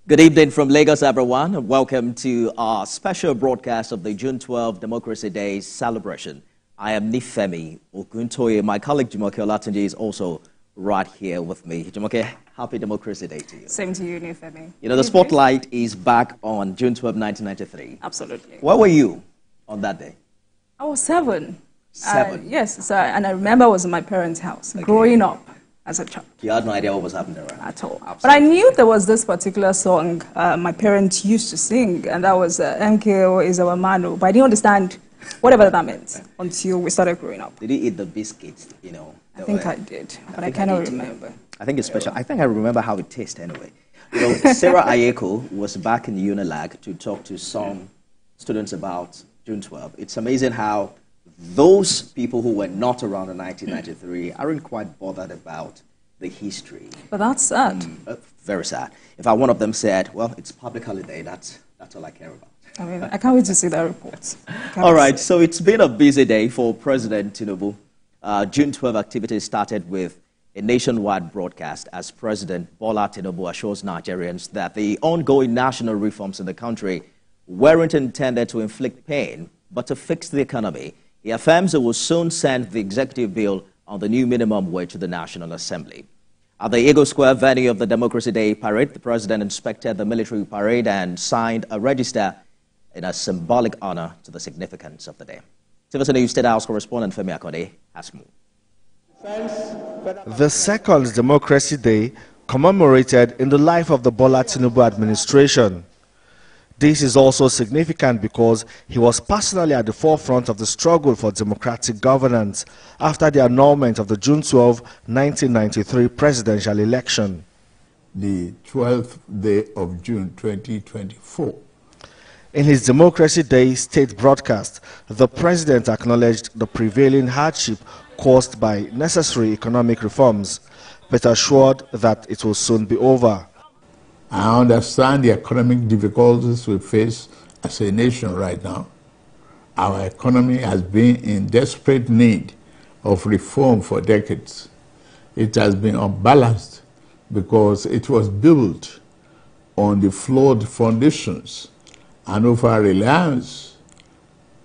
Good evening from Lagos, everyone, and welcome to our special broadcast of the June 12 Democracy Day celebration. I am Nifemi Oguntoye. My colleague Jumoke Olatunji is also right here with me. Jumoke, happy Democracy Day to you. Same to you, Nifemi. You know, the spotlight is back on June 12, 1993. Absolutely. Where were you on that day? I was 7. 7? Yes, and I remember I was in my parents' house, growing up as a child. You had no idea what was happening around? At all. Absolutely. But I knew there was this particular song my parents used to sing, and that was MKO is our Mano. But I didn't understand whatever that meant until we started growing up. Did you eat the biscuits, you know? I think I did, but I cannot remember. I think it's special. I think I remember how it tastes anyway. You know, Sarah Ayeko was back in Unilag to talk to some students about June 12. It's amazing how those people who were not around in 1993 aren't quite bothered about the history. But that's sad. Very sad. In fact, one of them said, well, it's public holiday. That's all I care about. I mean, I can't wait to see that report. All right, so it's been a busy day for President Tinubu. June 12 activities started with a nationwide broadcast as President Bola Tinubu assures Nigerians that the ongoing national reforms in the country weren't intended to inflict pain, but to fix the economy. He affirms it will soon send the executive bill on the new minimum wage to the National Assembly. At the Eagle Square venue of the Democracy Day parade, the president inspected the military parade and signed a register in a symbolic honor to the significance of the day. TVC News State House correspondent Femi Akode has more. The second Democracy Day commemorated in the life of the Bola Tinubu administration. This is also significant because he was personally at the forefront of the struggle for democratic governance after the annulment of the June 12, 1993 presidential election. The 12th day of June 2024. In his Democracy Day state broadcast, the president acknowledged the prevailing hardship caused by necessary economic reforms, but assured that it will soon be over. I understand the economic difficulties we face as a nation right now. Our economy has been in desperate need of reform for decades. It has been unbalanced because it was built on the flawed foundations and over-reliance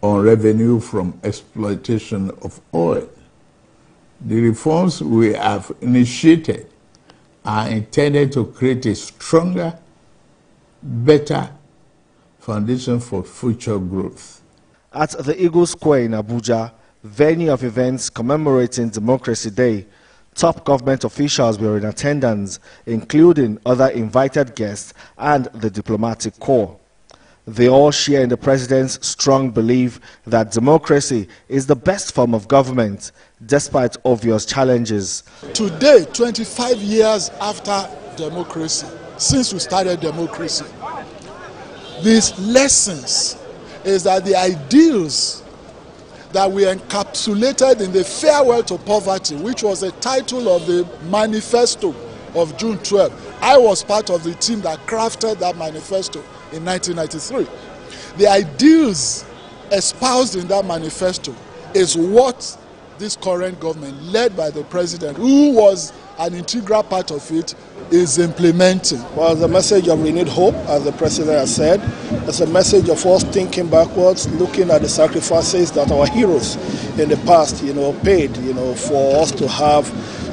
on revenue from exploitation of oil. The reforms we have initiated are intended to create a stronger, better foundation for future growth. At the Eagle Square in Abuja, venue of events commemorating Democracy Day, top government officials were in attendance, including other invited guests and the diplomatic corps. They all share in the president's strong belief that democracy is the best form of government, despite obvious challenges. Today, 25 years after democracy, since we started democracy, these lessons is that the ideals that we encapsulated in the Farewell to Poverty, which was the title of the manifesto of June 12. I was part of the team that crafted that manifesto in 1993. The ideals espoused in that manifesto is what this current government, led by the president, who was an integral part of it, is implementing. Well, the message of renewed hope, as the president has said, it's a message of us thinking backwards, looking at the sacrifices that our heroes in the past, paid, for us to have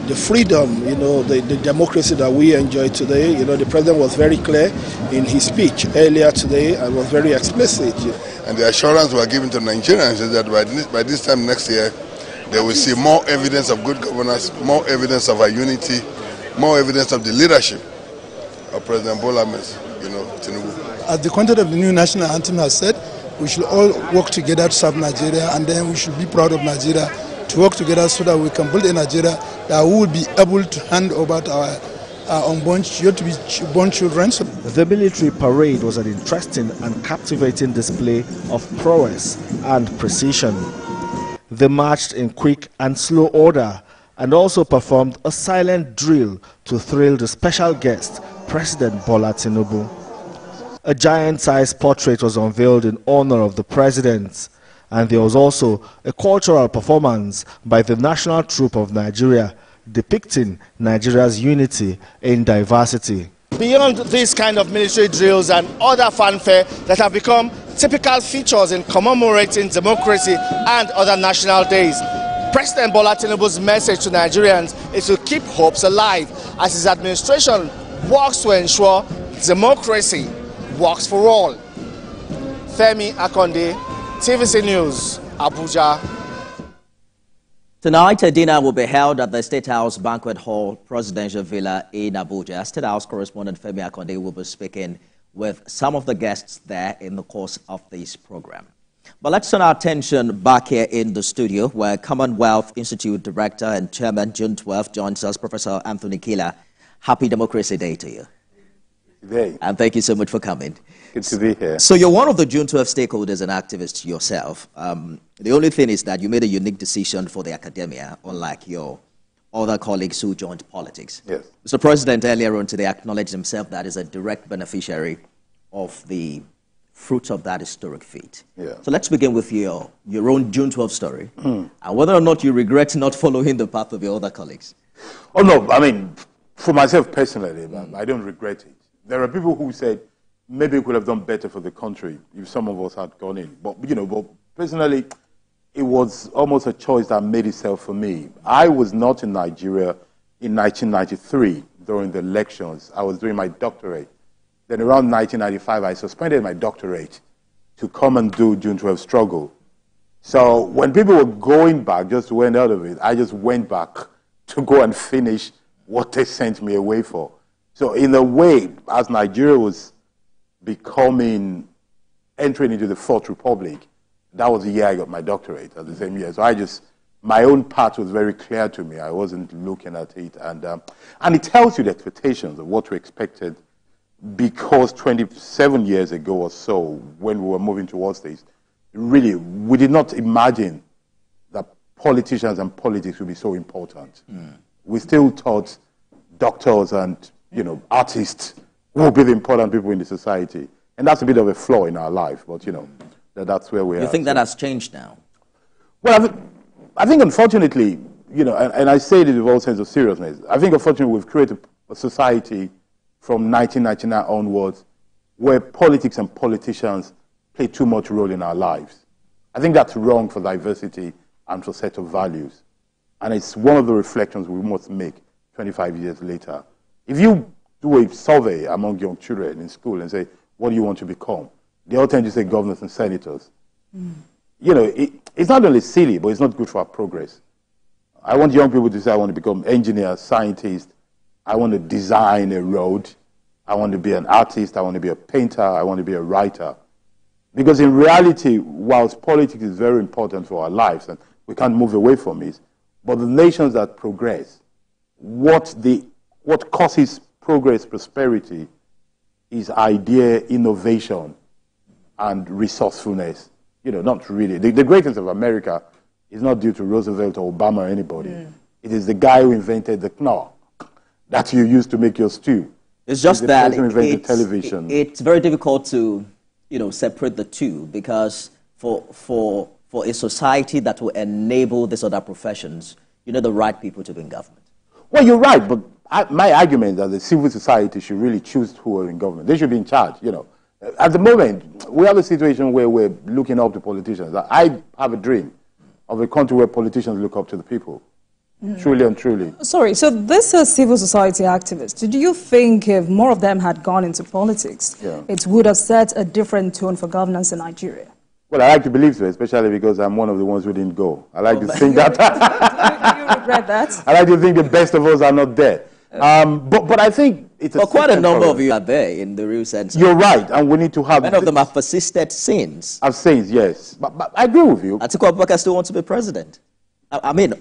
the freedom, the democracy that we enjoy today. The president was very clear in his speech earlier today and was very explicit. And the assurance we are giving to Nigerians is that by this time next year, they will see more evidence of good governance, more evidence of our unity, more evidence of the leadership of President Bola Tinubu. As the content of the new national anthem has said, we should all work together to serve Nigeria, and then we should be proud of Nigeria, to work together so that we can build a Nigeria that we will be able to hand over to our unborn children. The military parade was an interesting and captivating display of prowess and precision. They marched in quick and slow order and also performed a silent drill to thrill the special guest, President Bola Tinubu. A giant-sized portrait was unveiled in honor of the president, and there was also a cultural performance by the National Troupe of Nigeria depicting Nigeria's unity in diversity. beyond these kind of military drills and other fanfare that have become typical features in commemorating democracy and other national days, President Bola Tinubu's message to Nigerians is to keep hopes alive as his administration works to ensure democracy works for all. Femi Akonde, TVC News, Abuja. Tonight, a dinner will be held at the State House Banquet Hall Presidential Villa in Abuja. State House correspondent Femi Akonde will be speaking with some of the guests there in the course of this program. But let's turn our attention back here in the studio, where Commonwealth Institute Director and Chairman June 12 joins us, Professor Anthony Kila. Happy Democracy Day to you. Today. And thank you so much for coming. Good to be here. So you're one of the June 12 stakeholders and activists yourself. The only thing is that you made a unique decision for the academia, unlike your other colleagues who joined politics. Yes. Mr. President earlier on today acknowledged himself that is a direct beneficiary of the fruits of that historic feat. Yeah. So let's begin with your own June 12 story, and whether or not you regret not following the path of your other colleagues. Oh, no, I mean, for myself personally, I don't regret it. There are people who said, maybe we could have done better for the country if some of us had gone in. But, but personally, it was almost a choice that made itself for me. I was not in Nigeria in 1993 during the elections. I was doing my doctorate. Then around 1995, I suspended my doctorate to come and do June 12 struggle. So when people were going back just to end out of it, I just went back to go and finish what they sent me away for. So in a way, as Nigeria was entering into the Fourth Republic, that was the year I got my doctorate, at the same year. So my own path was very clear to me. I wasn't looking at it. And it tells you the expectations of what we expected, because 27 years ago or so, when we were moving towards this, really, we did not imagine that politicians and politics would be so important. We still thought doctors and artists will be the important people in the society. And that's a bit of a flaw in our life, but that's where we are. You think that has changed now? Well, I think unfortunately, and I say this with all sense of seriousness, I think unfortunately we've created a society from 1999 onwards where politics and politicians play too much role in our lives. I think that's wrong for diversity and for a set of values. And it's one of the reflections we must make 25 years later. If you do a survey among young children in school and say, what do you want to become? They all tend to say governors and senators. It's not only silly, but it's not good for our progress. I want young people to say, I want to become engineers, scientists. I want to design a road. I want to be an artist. I want to be a painter. I want to be a writer. Because in reality, whilst politics is very important for our lives, and we can't move away from it, but the nations that progress, what causes progress, prosperity, is idea, innovation, and resourcefulness. Not really. The greatness of America is not due to Roosevelt or Obama or anybody. It is the guy who invented the knorr that you use to make your stew. It's just that television. It's very difficult to, separate the two, because for a society that will enable these other professions, you need the right people to be in government. Well, you're right, but my argument is that the civil society should really choose who are in government. They should be in charge, At the moment, we have a situation where we're looking up to politicians. I have a dream of a country where politicians look up to the people. Truly and truly. Sorry, so this civil society activists, do you think if more of them had gone into politics, it would have set a different tone for governance in Nigeria? Well, I like to believe so, especially because I'm one of the ones who didn't go. I like to think that. Do you regret that? I like to think the best of us are not there. But I think it's a quite a number of you are there in the real sense. You're right, and we need to have... Many of them have persisted since. Have since, yes. But I agree with you. Atiku Abubakar still wants to be president. I mean,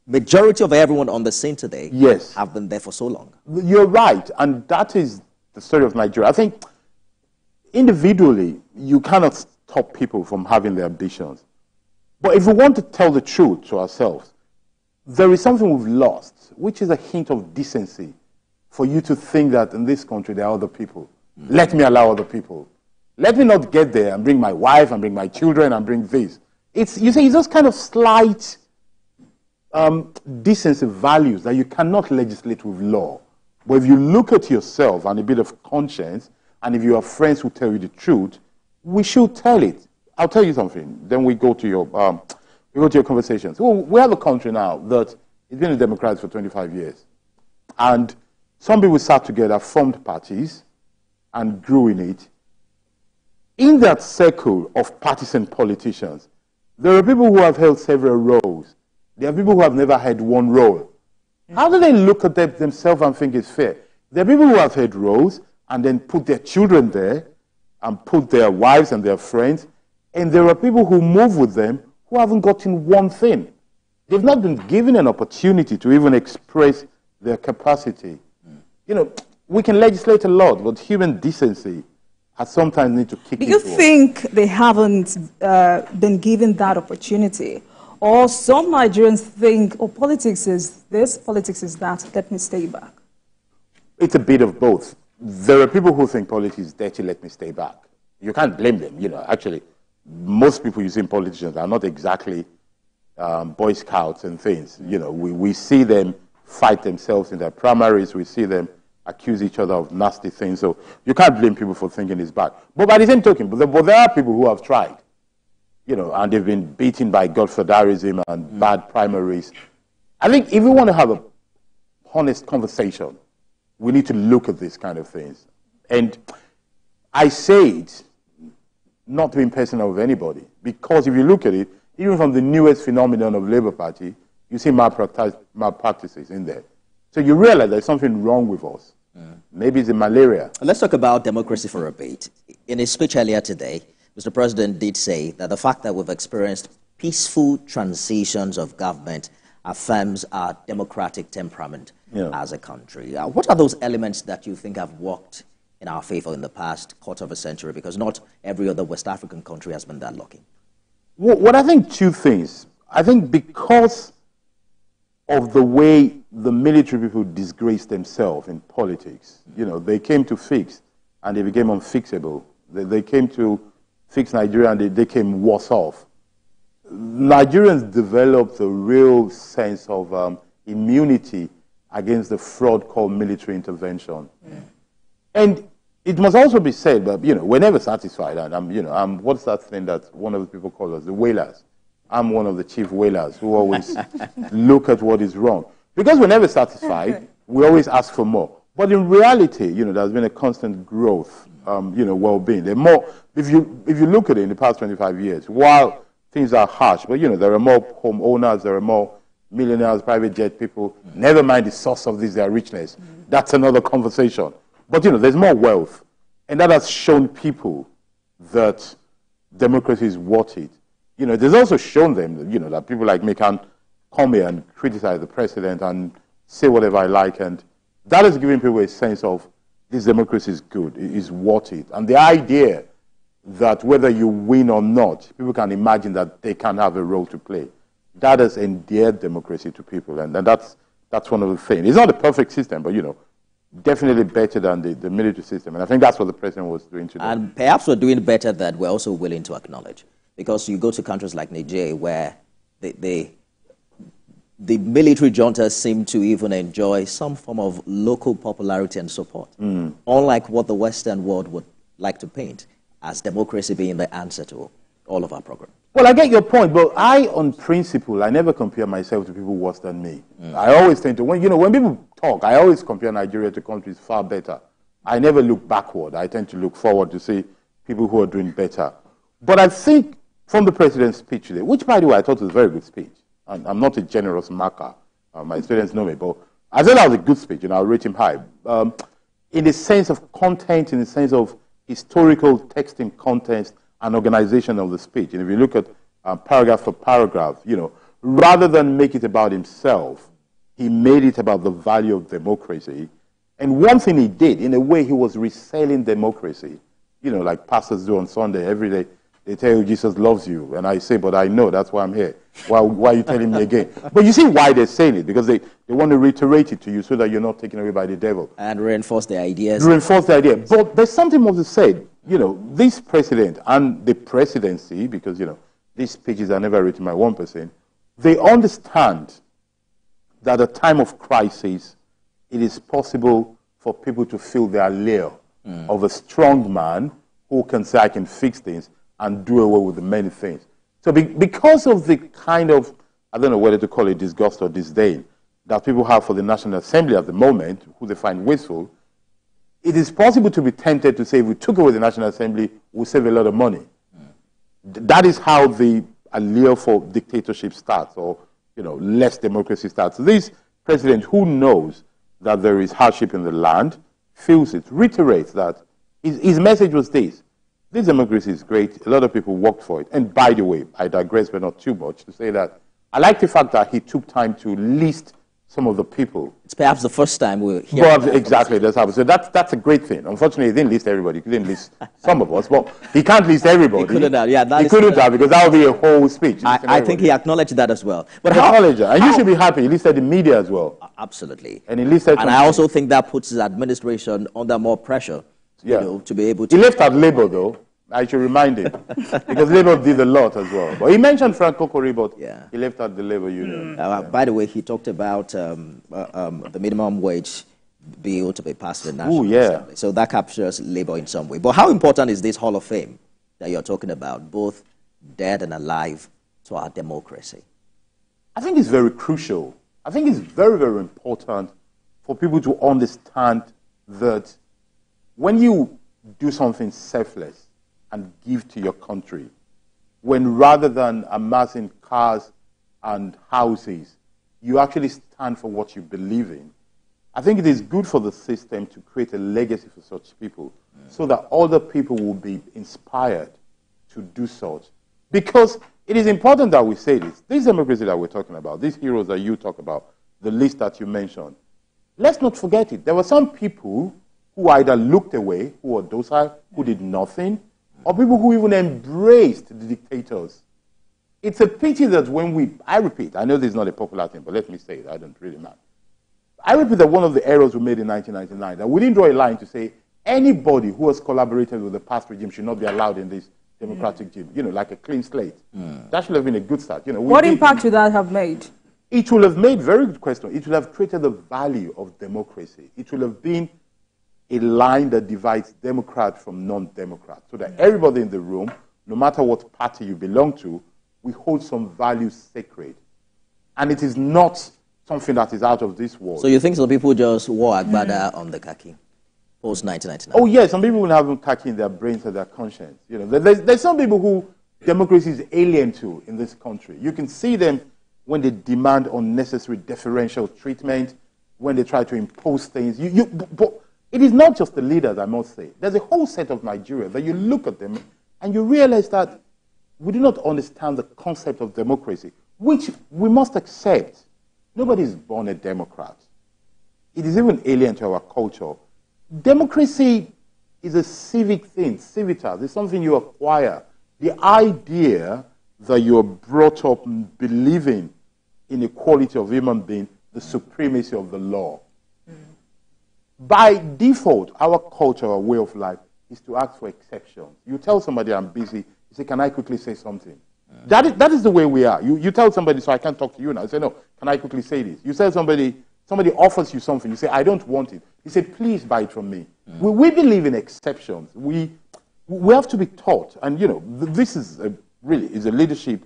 majority of everyone on the scene today have been there for so long. You're right, and that is the story of Nigeria. I think individually, you cannot stop people from having their ambitions. But if we want to tell the truth to ourselves, there is something we've lost, which is a hint of decency for you to think that in this country there are other people. Let me allow other people. Let me not get there and bring my wife and bring my children and bring this. It's those kind of slight decency values that you cannot legislate with law. But if you look at yourself and a bit of conscience, and if you have friends who tell you the truth, we should tell it. I'll tell you something. Then we go to your conversations. Well, we have a country now that has been a democracy for 25 years. And some people sat together, formed parties, and grew in it. In that circle of partisan politicians, there are people who have held several roles. There are people who have never had one role. How do they look at themselves and think it's fair? There are people who have had roles and then put their children there and put their wives and their friends. And there are people who move with them who haven't gotten one thing. They've not been given an opportunity to even express their capacity. You know, we can legislate a lot, but human decency has sometimes need to kick in. Do you think they haven't been given that opportunity? Or some Nigerians think, oh, politics is this, politics is that, let me stay back? It's a bit of both. There are people who think politics is dirty, let me stay back. You can't blame them. You know, actually, most people you see in politicians are not exactly Boy Scouts and things. You know, we see them fight themselves in their primaries. We see them accuse each other of nasty things. So you can't blame people for thinking it's bad. But by the same token, but there are people who have tried. You know, and they've been beaten by godfatherism and bad primaries. I think if we want to have an honest conversation, we need to look at these kind of things. And I say it not to be personal with anybody, because if you look at it, even from the newest phenomenon of Labour Party, you see malpractices in there. So you realize there's something wrong with us. Maybe it's the malaria. Let's talk about democracy for a bit. In his speech earlier today, Mr. President did say that the fact that we've experienced peaceful transitions of government affirms our democratic temperament as a country. What are those elements that you think have worked in our favor in the past quarter of a century? Because not every other West African country has been that lucky. Well, I think two things. I think because of the way the military people disgraced themselves in politics, you know, they came to fix and they became unfixable. They came to fix Nigeria and they came worse off. Nigerians developed a real sense of immunity against the fraud called military intervention. And it must also be said that, you know, we're never satisfied. And I'm what's that thing that one of the people call us, the whalers. I'm one of the chief whalers who always look at what is wrong. Because we're never satisfied, we always ask for more. But in reality, you know, there's been a constant growth, you know, well-being. There are more, if you look at it in the past 25 years, while things are harsh, but, you know, there are more homeowners, there are more millionaires, private jet people, never mind the source of this, their richness. That's another conversation. But, you know, there's more wealth. And that has shown people that democracy is worth it. You know, there's also shown them that, you know, that people like me can come here and criticize the president and say whatever I like. And that has given people a sense of this democracy is good, it is worth it. And the idea that whether you win or not, people can imagine that they can have a role to play. That has endeared democracy to people. And that's one of the things. It's not a perfect system, but, you know, definitely better than the military system. And I think that's what the president was doing today. And perhaps we're doing better than we're also willing to acknowledge. Because you go to countries like Nigeria where the military juntas seem to even enjoy some form of local popularity and support, unlike what the Western world would like to paint as democracy being the answer to all of our programs. Well, I get your point, but on principle, I never compare myself to people worse than me. I always tend to, when people talk, I always compare Nigeria to countries far better. I never look backward. I tend to look forward to see people who are doing better. But I think from the president's speech today, which, by the way, I thought was a very good speech. I'm not a generous marker. My students know me, but I thought that was a good speech, and I'll rate him high. In the sense of content, in the sense of historical texting context and organization of the speech. And if you look at paragraph for paragraph, you know, rather than make it about himself, he made it about the value of democracy. And one thing he did, in a way, he was reselling democracy. You know, like pastors do on Sunday, every day. They tell you Jesus loves you. And I say, but I know, that's why I'm here. Why are you telling me again? But you see why they're saying it, because they want to reiterate it to you so that you're not taken away by the devil. And reinforce the ideas. Reinforce the idea. But there's something more to say. You know, this president and the presidency, because, you know, these speeches are never written by one person, they understand that a time of crisis it is possible for people to feel their allure of a strong man who can say, I can fix things and do away with the many things. So because of the kind of, I don't know whether to call it disgust or disdain, that people have for the National Assembly at the moment, who they find wasteful, it is possible to be tempted to say, if we took away the National Assembly, we'll save a lot of money. That is how the allure for dictatorship starts, or less democracy starts. This president, who knows that there is hardship in the land, feels it, reiterates that. His message was this: this democracy is great, a lot of people worked for it. And by the way, I digress, but not too much, to say that I like the fact that he took time to list some of the people. It's perhaps the first time we're here. Well, exactly, that's happened. So that's a great thing. Unfortunately, he didn't list everybody. He didn't list some of us, but he can't list everybody. He couldn't have, yeah. He couldn't have, because that would be a whole speech. I think he acknowledged that as well. But acknowledged that. And you should be happy. He listed the media as well. Absolutely. And he listed. And I also think that puts his administration under more pressure, to be able to. He left out Labour, though. I should remind him, because Labour did a lot as well. But he mentioned Franco Kori, but he left out the Labour Union. By the way, he talked about the minimum wage bill to be passed in the National Assembly. So that captures Labour in some way. But how important is this Hall of Fame that you're talking about, both dead and alive, to our democracy? I think it's very crucial. I think it's very, very important for people to understand that when you do something selfless and give to your country, when rather than amassing cars and houses, you actually stand for what you believe in, I think it is good for the system to create a legacy for such people, so that other people will be inspired to do such. Because it is important that we say this. This democracy that we're talking about, these heroes that you talk about, the list that you mentioned, let's not forget it. There were some people who either looked away, who were docile, who did nothing, or people who even embraced the dictators. It's a pity that when I repeat, I know this is not a popular thing, but let me say it, I don't really mind. I repeat that one of the errors we made in 1999, that we didn't draw a line to say anybody who has collaborated with the past regime should not be allowed in this democratic regime, like a clean slate. That should have been a good start. What impact would that have made? It will have made, very good question, it will have created the value of democracy. It will have been a line that divides Democrat from non-Democrat, so that everybody in the room, no matter what party you belong to, we hold some values sacred. And it is not something that is out of this world. So you think some people just wore agbada on the khaki post-1999? Oh, yes, some people will have khaki in their brains or their conscience. There's some people who democracy is alien to in this country. You can see them when they demand unnecessary deferential treatment, when they try to impose things. But it is not just the leaders, I must say. There's a whole set of Nigerians that you look at them and you realize that we do not understand the concept of democracy, which we must accept. Nobody is born a Democrat. It is even alien to our culture. Democracy is a civic thing, civitas. It's something you acquire. The idea that you're brought up believing in the equality of human being, the supremacy of the law. By default, our culture, our way of life, is to ask for exceptions. You tell somebody, I'm busy, you say, can I quickly say something? That is the way we are. You tell somebody, so I can't talk to you now. You say, no, can I quickly say this? You tell somebody offers you something, you say, I don't want it. You say, please buy it from me. We believe in exceptions. We have to be taught, and this is really is a leadership,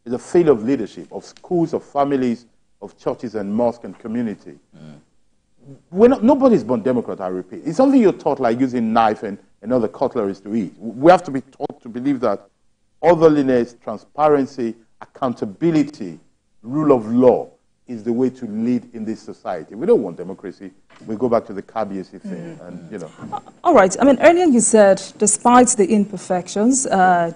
is a failure of leadership, of schools, of families, of churches and mosques and community. Nobody's born Democrat, I repeat. It's something you're taught, like using knife and other cutleries to eat. We have to be taught to believe that orderliness, transparency, accountability, rule of law is the way to lead in this society. We don't want democracy. We go back to the KBC thing. And, All right. I mean, earlier you said, despite the imperfections,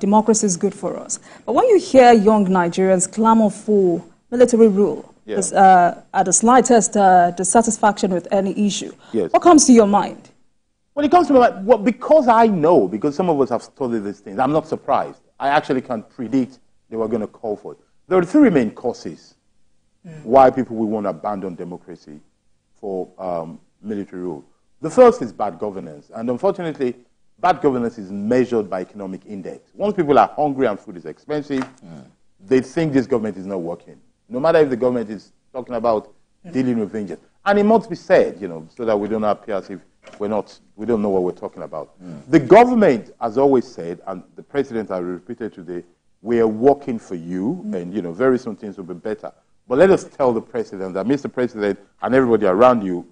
democracy is good for us. But when you hear young Nigerians clamor for military rule, at the slightest dissatisfaction with any issue, what comes to your mind? When it comes to my mind, because some of us have studied these things, I'm not surprised. I actually can predict they were going to call for it. There are three main causes why people will want to abandon democracy for military rule. The first is bad governance. And unfortunately, bad governance is measured by economic index. Once people are hungry and food is expensive, they think this government is not working. No matter if the government is talking about dealing with vengeance. And it must be said, so that we don't appear as if we don't know what we're talking about. The government has always said, and the president has repeated today, we are working for you, and very soon things will be better. But let us tell the president that, Mr. President, and everybody around you,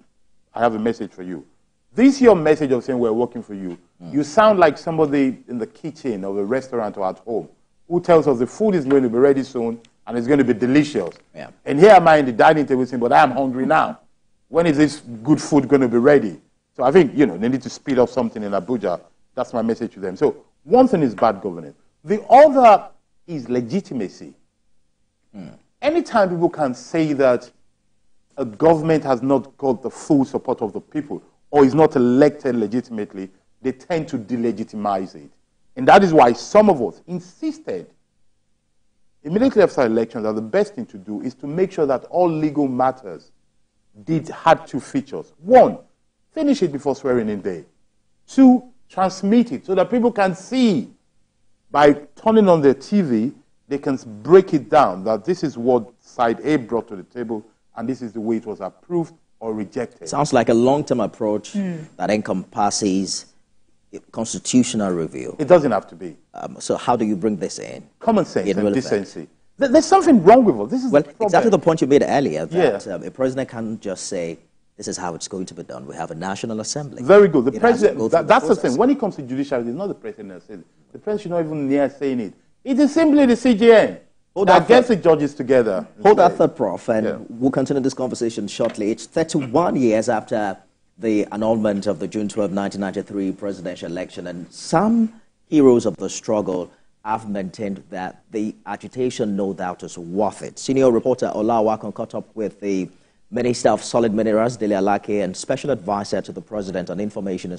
I have a message for you. This your message of saying we're working for you. You sound like somebody in the kitchen of a restaurant or at home who tells us the food is going to be ready soon and it's going to be delicious. Yeah. And here am I in the dining table saying, but I am hungry now. When is this good food going to be ready? So I think, they need to speed up something in Abuja. That's my message to them. So one thing is bad governance. The other is legitimacy. Anytime people can say that a government has not got the full support of the people or is not elected legitimately, they tend to delegitimize it. And that is why some of us insisted immediately after elections that the best thing to do is to make sure that all legal matters had two features. One, finish it before swearing in day. Two, transmit it so that people can see by turning on their TV, they can break it down that this is what side A brought to the table and this is the way it was approved or rejected. Sounds like a long-term approach that encompasses constitutional review. It doesn't have to be. So how do you bring this in? Common sense and decency. There's something wrong with it. This is exactly the point you made earlier, that a president can't just say, this is how it's going to be done. We have a National Assembly. Very good. The president, that's the thing. When it comes to judiciary, it's not the president that says it. The president should not even near saying it. It is simply the CJN that gets the judges together. Hold that thought, Prof, and we'll continue this conversation shortly. It's 31 years after the annulment of the June 12, 1993 presidential election, and some heroes of the struggle have maintained that the agitation, no doubt, is worth it. Senior reporter Ola Wakon caught up with the Minister of Solid Minerals, Dele Alake, and Special Advisor to the President on Information